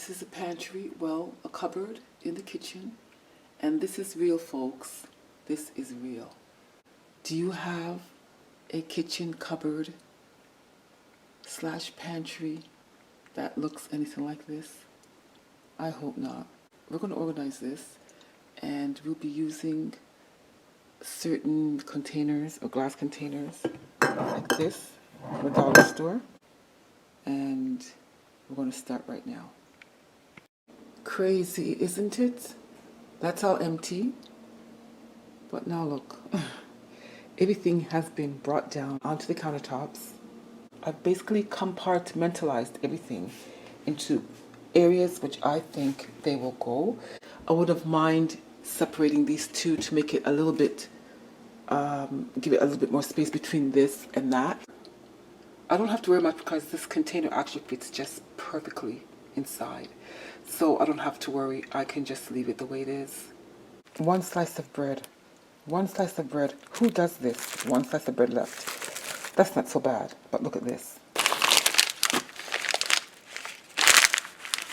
This is a pantry, well, a cupboard in the kitchen. And this is real, folks. This is real. Do you have a kitchen cupboard / pantry that looks anything like this? I hope not. We're going to organize this, and we'll be using certain containers or glass containers like this from the dollar store. And we're going to start right now. Crazy, isn't it? That's all empty. But now look, everything has been brought down onto the countertops. I've basically compartmentalized everything into areas which I think they will go. I would have mind separating these two to make it a little bit, give it a little bit more space between this and that. I don't have to worry much because this container actually fits just perfectly inside. So I don't have to worry, I can just leave it the way it is. One slice of bread. One slice of bread. Who does this? One slice of bread left. That's not so bad, but look at this.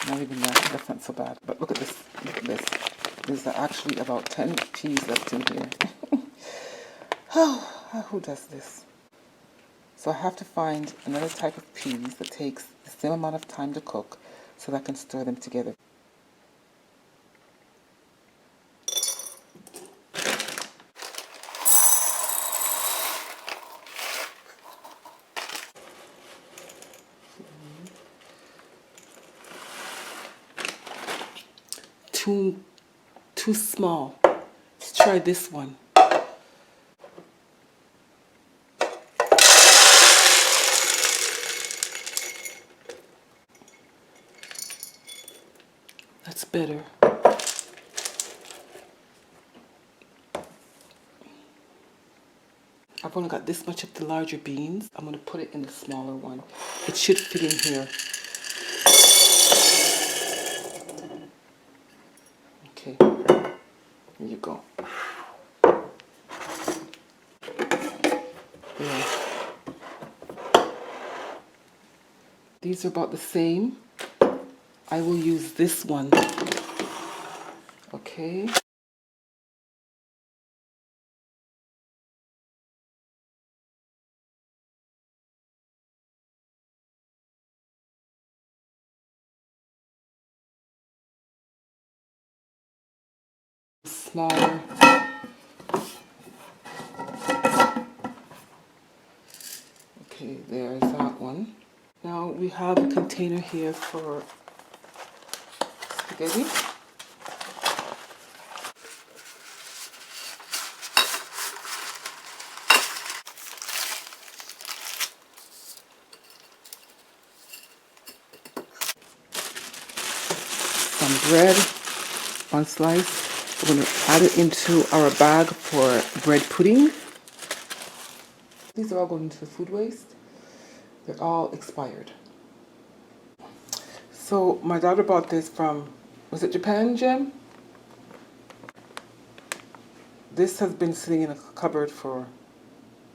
Not even that, that's not so bad. But look at this, look at this. There's actually about 10 peas left in here. Oh, who does this? So I have to find another type of peas that takes the same amount of time to cook so that I can stir them together. Too small. Let's try this one. That's better. I've only got this much of the larger beans. I'm going to put it in the smaller one. It should fit in here. Okay, here you go. Yeah. These are about the same. I will use this one. Okay. Smaller. Okay, there's that one. Now we have a container here for spaghetti. Some bread, one slice. We're going to add it into our bag for bread pudding. These are all going into the food waste. They're all expired. So my daughter bought this from, was it Japan, Jim? This has been sitting in a cupboard for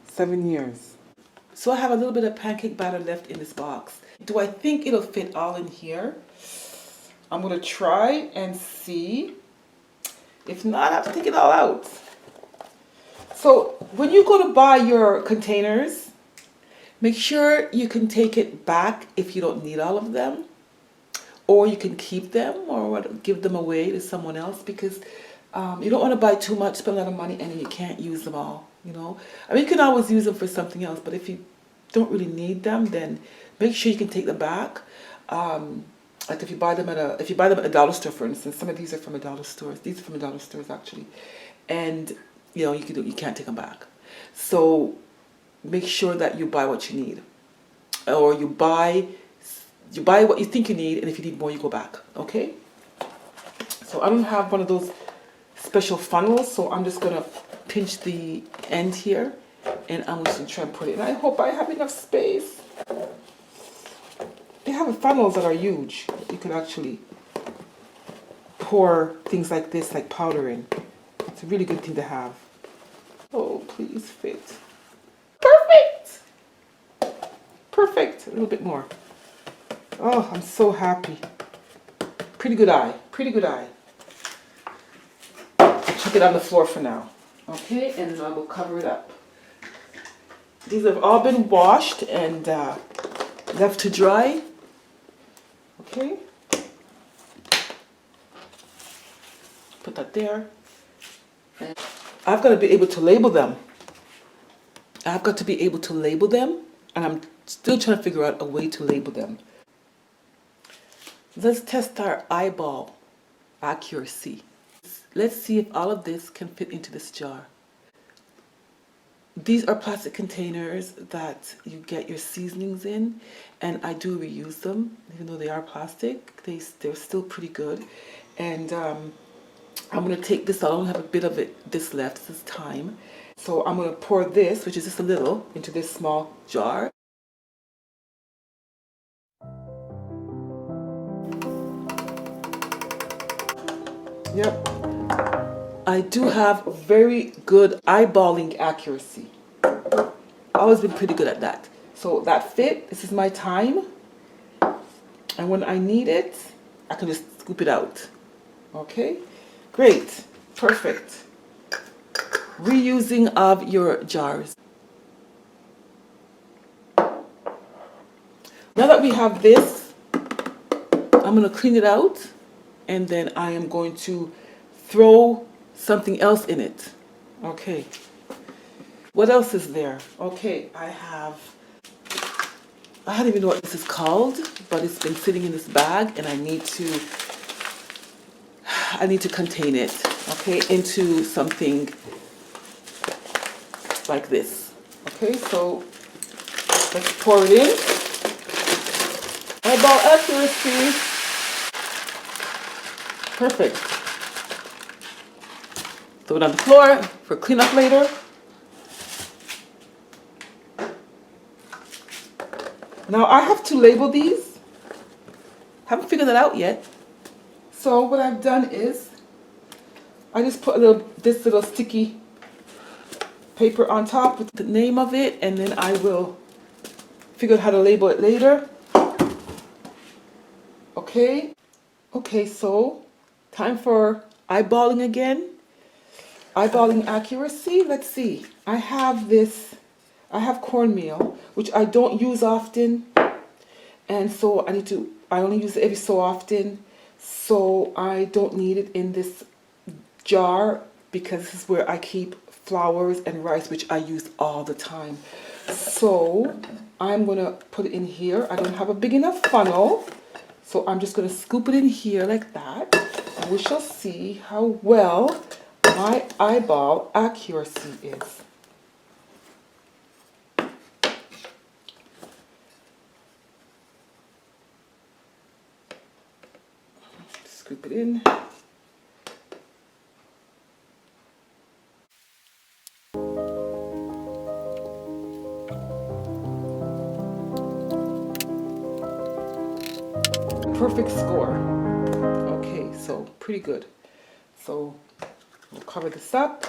7 years. So I have a little bit of pancake batter left in this box. Do I think it'll fit all in here? I'm going to try and see. If not, I have to take it all out. So when you go to buy your containers, make sure you can take it back if you don't need all of them. Or you can keep them or give them away to someone else, because you don't want to buy too much, spend a lot of money, and then you can't use them all, you know. I mean, you can always use them for something else, but if you don't really need them, then make sure you can take them back. Like if you buy them at a dollar store, for instance. Some of these are from a dollar store. These are from a dollar stores actually, and you know you can't take them back. So make sure that you buy what you need, or you buy what you think you need, and if you need more, you go back. Okay. So I don't have one of those special funnels, so I'm just gonna pinch the end here, and I'm just gonna try and put it. And I hope I have enough space. They have funnels that are huge. You can actually pour things like this, like powder in. It's a really good thing to have. Oh, please fit. Perfect! Perfect. A little bit more. Oh, I'm so happy. Pretty good eye. Pretty good eye. I'll chuck it on the floor for now. Okay, and then I will cover it up. These have all been washed and left to dry. Okay. Put that there. And I've got to be able to label them. I've got to be able to label them, and I'm still trying to figure out a way to label them. Let's test our eyeball accuracy. Let's see if all of this can fit into this jar. These are plastic containers that you get your seasonings in, and I do reuse them. Even though they are plastic, they're still pretty good. And I'm going to take this out. I only have a bit of this left. This is thyme. So I'm going to pour this, which is just a little, into this small jar. Yep. I do have very good eyeballing accuracy. I've always been pretty good at that. So that fit, this is my thyme. And when I need it, I can just scoop it out. Okay? Great. Perfect. Reusing of your jars. Now that we have this, I'm going to clean it out, and then I am going to throw something else in it. Okay. What else is there? Okay, I don't even know what this is called, but it's been sitting in this bag, and I need to contain it, okay, into something like this. Okay, so let's pour it in. Eyeball accuracy. Perfect. Throw it on the floor for cleanup later. Now I have to label these. Haven't figured that out yet. So what I've done is I just put this little sticky paper on top with the name of it, and then I will figure out how to label it later. Okay. Okay, so time for eyeballing again. Eyeballing accuracy. Let's see. I have cornmeal, which I don't use often, and so I only use it every so often, so I don't need it in this jar because this is where I keep flours and rice, which I use all the time. So I'm gonna put it in here. I don't have a big enough funnel, so I'm just gonna scoop it in here like that, and we shall see how well my eyeball accuracy is. Scoop it in. Perfect score. Okay, so pretty good. So we'll cover this up.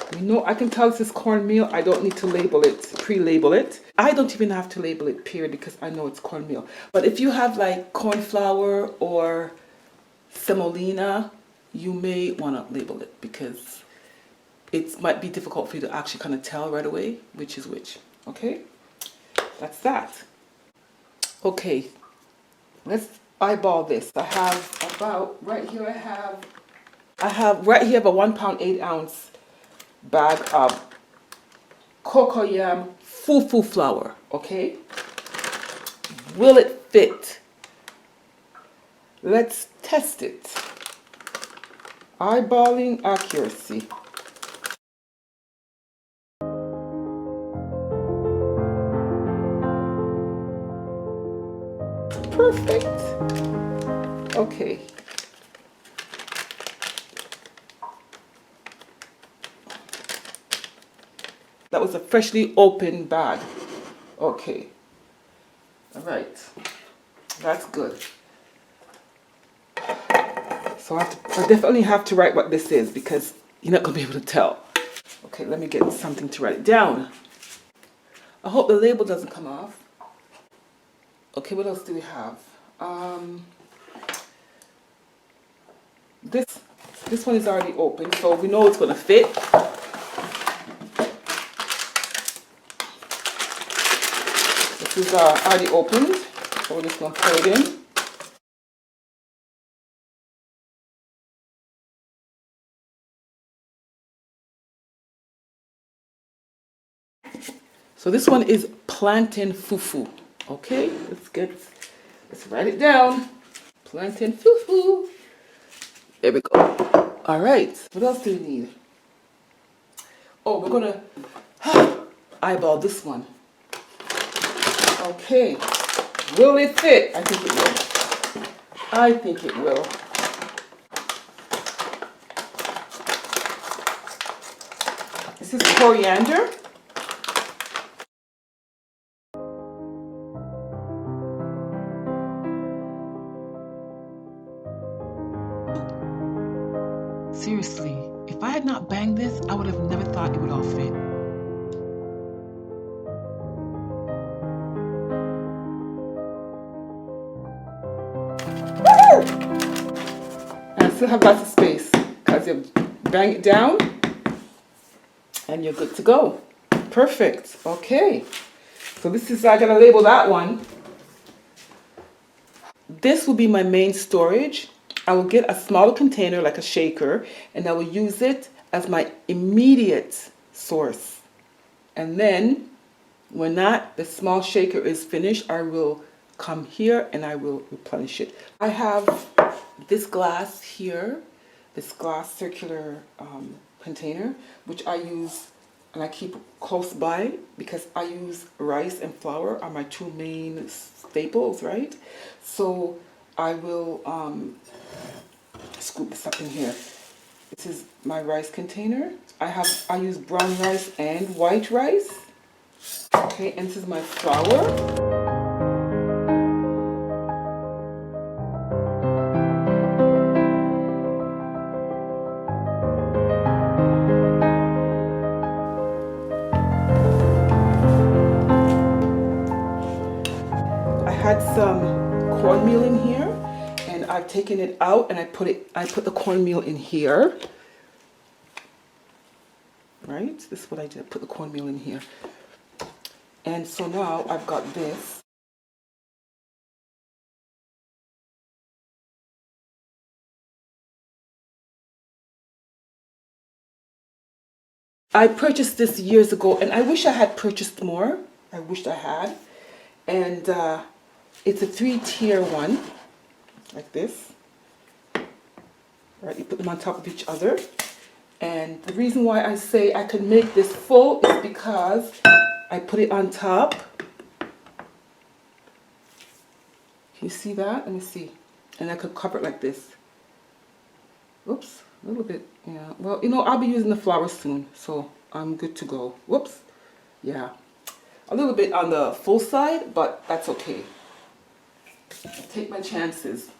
I can tell this is cornmeal. I don't need to label it, pre-label it. I don't even have to label it, period, because I know it's cornmeal. But if you have like corn flour or semolina, you may want to label it because it might be difficult for you to actually kind of tell right away which is which. Okay, that's that. Okay, let's eyeball this. I have about right here. I have right here a 1 pound 8 ounce bag of cocoyam fufu flour. Okay, will it fit? Let's test it. Eyeballing accuracy. Perfect. Okay. That was a freshly opened bag. Okay. All right. That's good. So I definitely have to write what this is because you're not going to be able to tell. Okay, let me get something to write it down. I hope the label doesn't come off. Okay, what else do we have? This one is already open, so we know it's going to fit. This is already opened, so we're just going to pour it in. So this one is plantain fufu. Okay, let's write it down. Plantain fufu. There we go. All right, what else do we need? Oh, we're gonna eyeball this one. Okay, will it fit? I think it will. I think it will. This is coriander. Seriously, if I had not banged this, I would have never thought it would all fit. And I still have lots of space because you bang it down and you're good to go. Perfect. Okay. So this is, I'm going to label that one. This will be my main storage. I will get a smaller container like a shaker and I will use it as my immediate source. And then when the small shaker is finished, I will come here and I will replenish it. I have this glass here, this glass circular container, which I use and I keep close by because I use rice and flour are my two main staples, right? So I will scoop this up in here. This is my rice container. I use brown rice and white rice. Okay, and this is my flour. I had some cornmeal in here and I've taken it out and I put the cornmeal in here. Right? This is what I did. I put the cornmeal in here. And so now I've got this. I purchased this years ago and I wish I had purchased more. I wished I had. And it's a 3-tier one, like this. Right, you put them on top of each other. And the reason why I say I can make this full is because I put it on top. Can you see that? Let me see. And I could cover it like this. Whoops, a little bit, yeah. Well, you know, I'll be using the flour soon, so I'm good to go. Whoops, yeah. A little bit on the full side, but that's okay. Take my chances.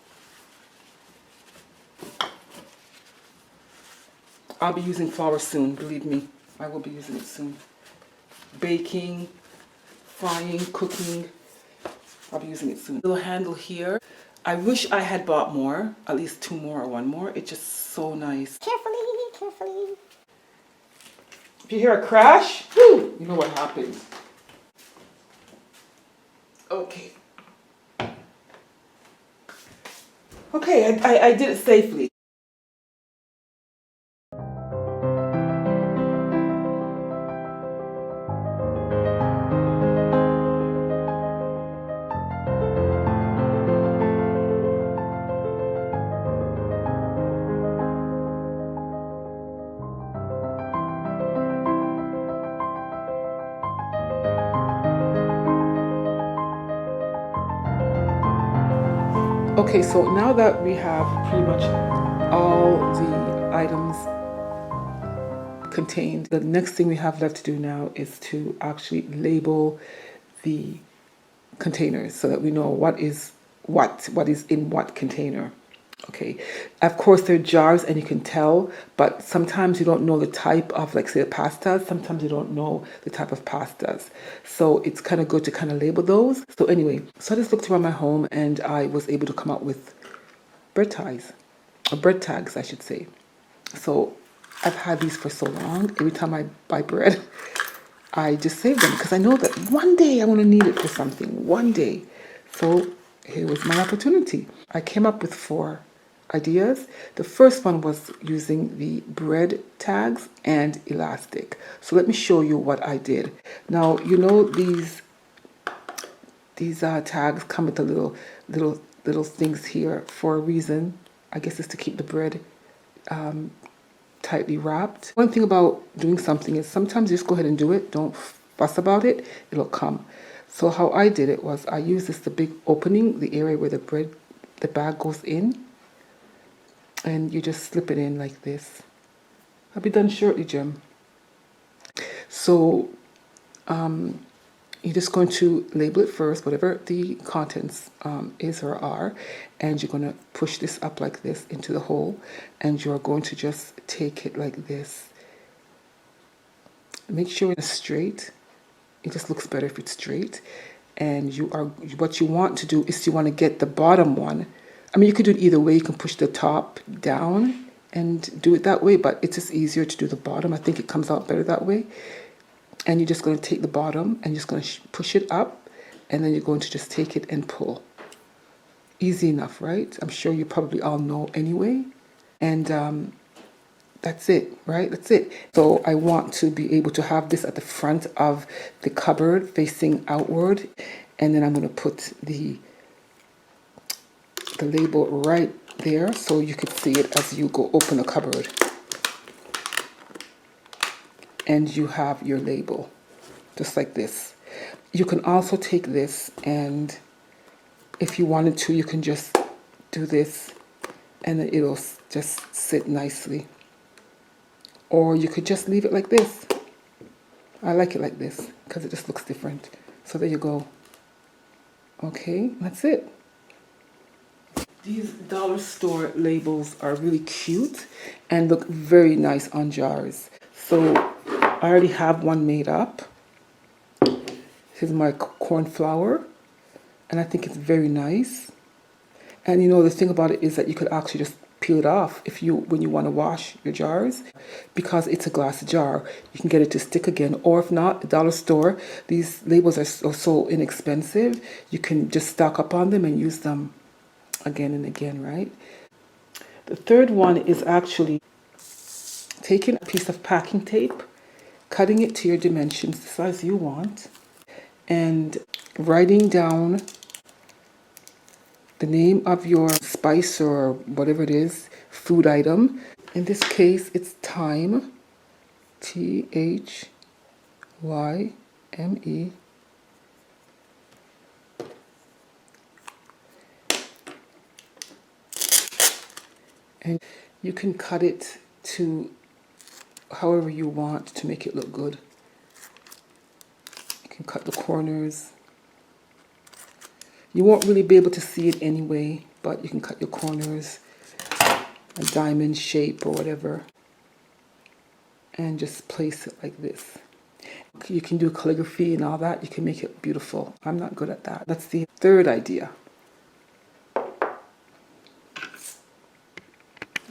I'll be using flour soon, believe me. I will be using it soon. Baking, frying, cooking. I'll be using it soon. Little handle here. I wish I had bought more, at least 2 more or 1 more. It's just so nice. Carefully, carefully. If you hear a crash, whoo, you know what happens. Okay. Okay, I did it safely. Okay, so now that we have pretty much all the items contained, the next thing we have left to do now is to actually label the containers so that we know what is in what container. Okay, of course they're jars and you can tell, but sometimes you don't know the type of, like say, the pastas. Sometimes you don't know the type of pastas. So it's kind of good to kind of label those. So anyway, so I just looked around my home and I was able to come up with bread ties. bread tags, I should say. So I've had these for so long. Every time I buy bread, I just save them because I know that one day I'm going to need it for something. One day. So here was my opportunity. I came up with 4 ideas. The first one was using the bread tags and elastic. So let me show you what I did. Now, you know these tags come with the little things here for a reason. I guess it's to keep the bread tightly wrapped. One thing about doing something is sometimes you just go ahead and do it. Don't fuss about it. It'll come. So how I did it was I used the big opening, the area where the bag goes in, and you just slip it in like this. I'll be done shortly, Jim. So you're just going to label it first, whatever the contents is or are, and you're going to push this up like this into the hole, and you're going to just take it like this. Make sure it's straight. It just looks better if it's straight. And what you want to do is you want to get the bottom one. I mean, you could do it either way. You can push the top down and do it that way, but it's just easier to do the bottom. I think it comes out better that way. And you're just going to take the bottom and you're just going to push it up, and then you're going to just take it and pull. Easy enough, right? I'm sure you probably all know anyway. And that's it, right? That's it. So I want to be able to have this at the front of the cupboard facing outward, and then I'm going to put the label right there so you could see it as you go open the cupboard. And you have your label, just like this. You can also take this, and if you wanted to, you can just do this and then it'll just sit nicely. Or you could just leave it like this. I like it like this because it just looks different. So there you go. Okay, that's it. These dollar store labels are really cute and look very nice on jars. So I already have one made up. This is my corn flour, and I think it's very nice. And you know, the thing about it is that you could actually just peel it off when you want to wash your jars, because it's a glass jar. You can get it to stick again, or if not, the dollar store, these labels are so inexpensive, you can just stock up on them and use them again and again, right? The third one is actually taking a piece of packing tape, cutting it to your dimensions, the size you want, and writing down the name of your spice or whatever it is, food item. In this case, it's thyme, THYME. And you can cut it to however you want to make it look good. You can cut the corners. You won't really be able to see it anyway, but you can cut your corners, a diamond shape or whatever, and just place it like this. You can do calligraphy and all that. You can make it beautiful. I'm not good at that. That's the third idea.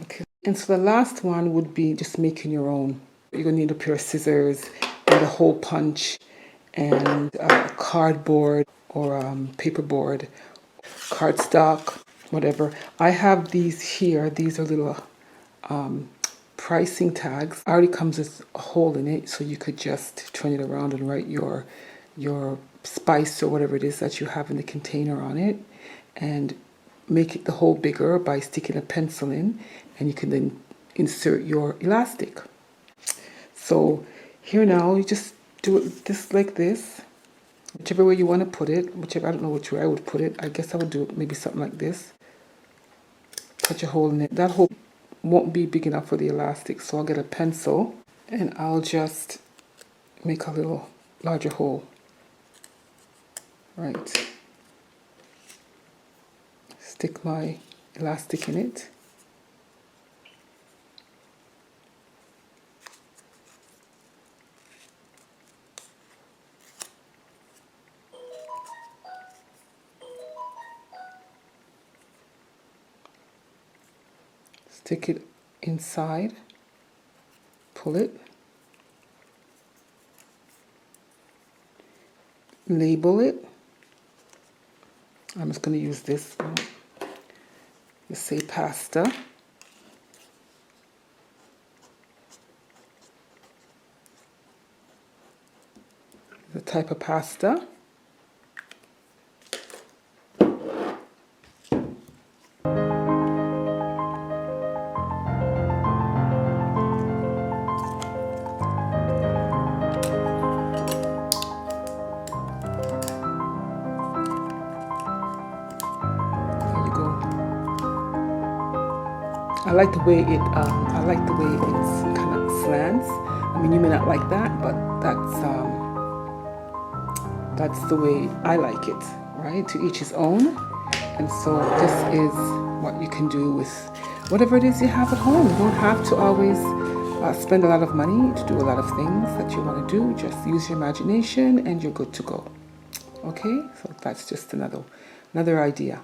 Okay. And so the last one would be just making your own. You're going to need a pair of scissors and a hole punch and cardboard or paperboard, cardstock, whatever. I have these here. These are little pricing tags. It already comes with a hole in it, so you could just turn it around and write your spice or whatever it is that you have in the container on it, and make it the hole bigger by sticking a pencil in, and you can then insert your elastic. So here now, you just do it just like this, whichever way you want to put it, I don't know which way I would put it. I guess I would do it maybe something like this. Cut a hole in it. That hole won't be big enough for the elastic, so I'll get a pencil and I'll just make a little larger hole. Right. Stick my elastic in it. Stick it inside, pull it, label it. I'm just going to use this. You say pasta. The type of pasta. I like the way it's kind of slants. I mean, you may not like that, but that's the way I like it, right? To each his own. And so this is what you can do with whatever it is you have at home. You don't have to always spend a lot of money to do a lot of things that you want to do. Just use your imagination and you're good to go. Okay, so that's just another idea.